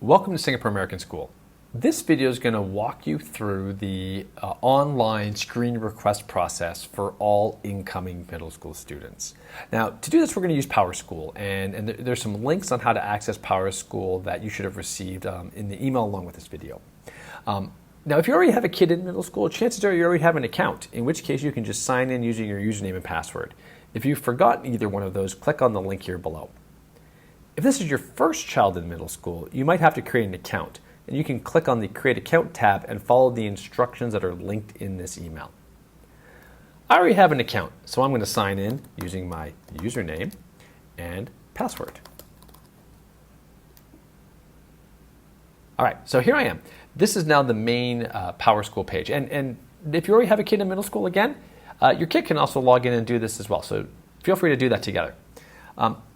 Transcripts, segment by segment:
Welcome to Singapore American School. This video is going to walk you through the online screen request process for all incoming middle school students. Now, to do this, we're going to use PowerSchool, and there's some links on how to access PowerSchool that you should have received in the email along with this video. Now, if you already have a kid in middle school, chances are you already have an account, in which case you can just sign in using your username and password. If you've forgotten either one of those, click on the link here below. If this is your first child in middle school, you might have to create an account, and you can click on the Create Account tab and follow the instructions that are linked in this email. I already have an account, so I'm going to sign in using my username and password. All right, so here I am. This is now the main PowerSchool page, and if you already have a kid in middle school, again, your kid can also log in and do this as well, so feel free to do that together.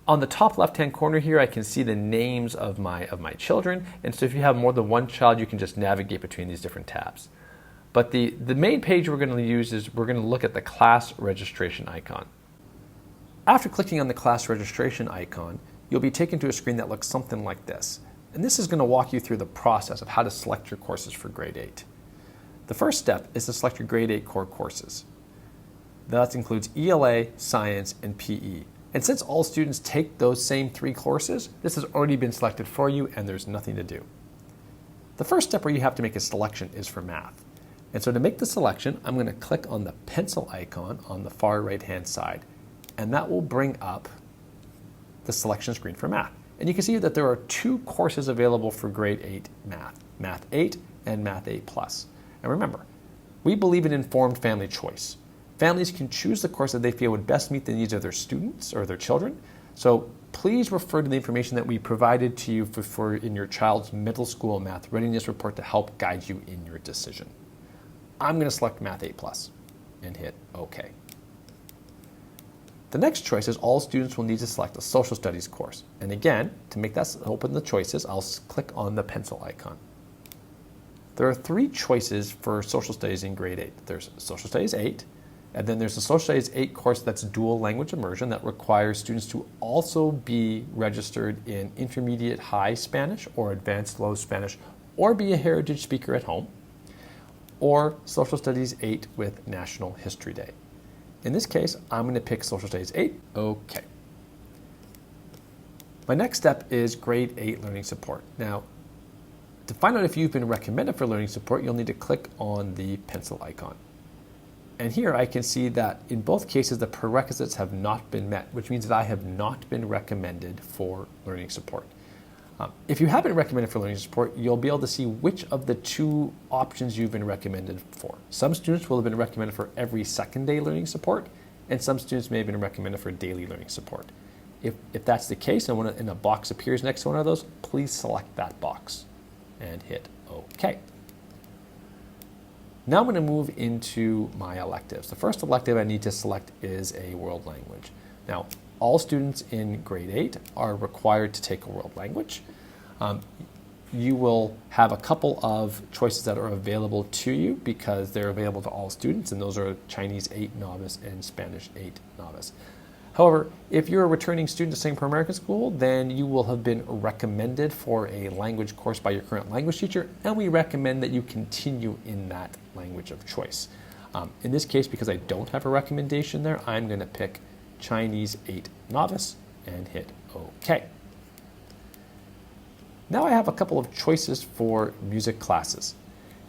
On the top left-hand corner here, I can see the names of my children, and so if you have more than one child, you can just navigate between these different tabs. But the main page we're going to use is we're going to look at the class registration icon. After clicking on the class registration icon, you'll be taken to a screen that looks something like this. And this is going to walk you through the process of how to select your courses for grade 8. The first step is to select your grade 8 core courses. That includes ELA, Science, and PE. And since all students take those same 3 courses, this has already been selected for you and there's nothing to do. The first step where you have to make a selection is for math. And so to make the selection, I'm going to click on the pencil icon on the far right-hand side, and that will bring up the selection screen for math. And you can see that there are 2 courses available for grade 8 math, Math 8 and Math 8 Plus. And remember, we believe in informed family choice. Families can choose the course that they feel would best meet the needs of their students or their children. So please refer to the information that we provided to you in your child's middle school math readiness report to help guide you in your decision. I'm going to select Math 8 Plus and hit OK. The next choice is all students will need to select a social studies course. And again, to make that open the choices, I'll click on the pencil icon. There are 3 choices for social studies in grade 8. There's Social Studies 8, and then there's a Social Studies 8 course that's dual language immersion that requires students to also be registered in intermediate high Spanish or advanced low Spanish or be a heritage speaker at home, or Social Studies 8 with National History Day. In this case, I'm going to pick Social Studies 8. Okay. My next step is grade 8 learning support. Now, to find out if you've been recommended for learning support, you'll need to click on the pencil icon. And here I can see that in both cases the prerequisites have not been met, which means that I have not been recommended for learning support. If you have been recommended for learning support, you'll be able to see which of the 2 options you've been recommended for. Some students will have been recommended for every second day learning support, and some students may have been recommended for daily learning support. If that's the case and a box appears next to one of those, please select that box and hit OK. Now I'm going to move into my electives. The first elective I need to select is a world language. Now, all students in grade 8 are required to take a world language. You will have a couple of choices that are available to you because they're available to all students, and those are Chinese 8 Novice and Spanish 8 Novice. However, if you're a returning student to Singapore American School, then you will have been recommended for a language course by your current language teacher, and we recommend that you continue in that language of choice. In this case, because I don't have a recommendation there, I'm going to pick Chinese 8 Novice and hit OK. Now I have a couple of choices for music classes.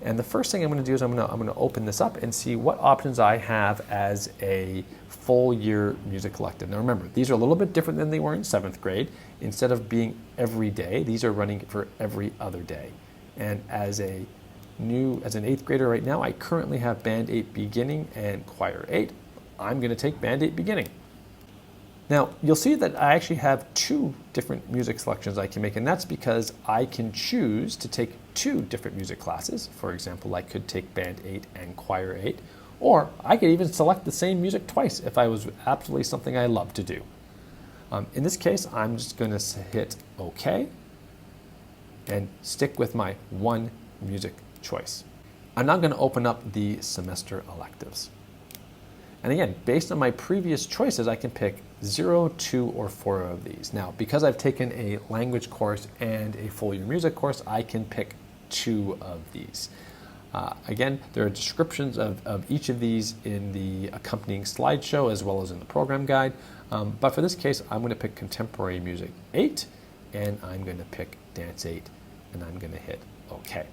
And the first thing I'm going to do is I'm going to open this up and see what options I have as a full year music elective. Now remember, these are a little bit different than they were in 7th grade. Instead of being every day, these are running for every other day. And as an 8th grader right now, I currently have Band 8 Beginning and Choir 8. I'm going to take Band 8 Beginning. Now, you'll see that I actually have 2 different music selections I can make, and that's because I can choose to take 2 different music classes. For example, I could take Band 8 and Choir 8, or I could even select the same music twice if I was absolutely something I love to do. In this case, I'm just going to hit OK and stick with my 1 music choice. I'm now going to open up the semester electives. And again, based on my previous choices, I can pick 0, 2, or 4 of these. Now, because I've taken a language course and a full year music course, I can pick 2 of these. Again, there are descriptions of each of these in the accompanying slideshow as well as in the program guide. But for this case, I'm going to pick Contemporary Music 8, and I'm going to pick Dance 8, and I'm going to hit OK.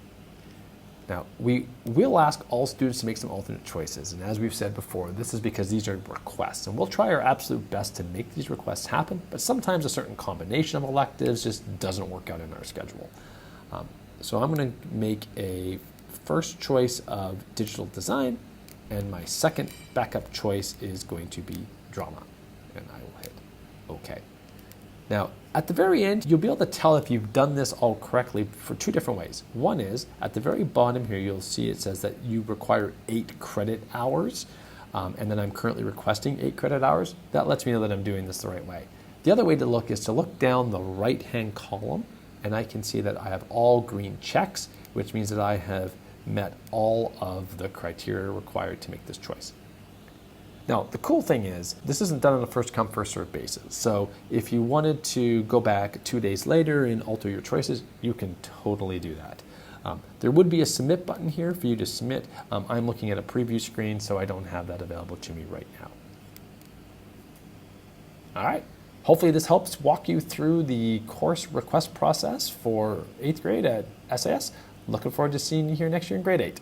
Now, we will ask all students to make some alternate choices, and as we've said before, this is because these are requests, and we'll try our absolute best to make these requests happen, but sometimes a certain combination of electives just doesn't work out in our schedule. So I'm going to make a first choice of digital design, and my second backup choice is going to be drama, and I will hit OK. Now, at the very end, you'll be able to tell if you've done this all correctly for 2 different ways. One is, at the very bottom here, you'll see it says that you require 8 credit hours, and then I'm currently requesting 8 credit hours. That lets me know that I'm doing this the right way. The other way to look is to look down the right-hand column, and I can see that I have all green checks, which means that I have met all of the criteria required to make this choice. Now, the cool thing is, this isn't done on a first come, first served basis. So if you wanted to go back 2 days later and alter your choices, you can totally do that. There would be a submit button here for you to submit. I'm looking at a preview screen, so I don't have that available to me right now. All right. Hopefully this helps walk you through the course request process for 8th grade at SAS. Looking forward to seeing you here next year in grade 8.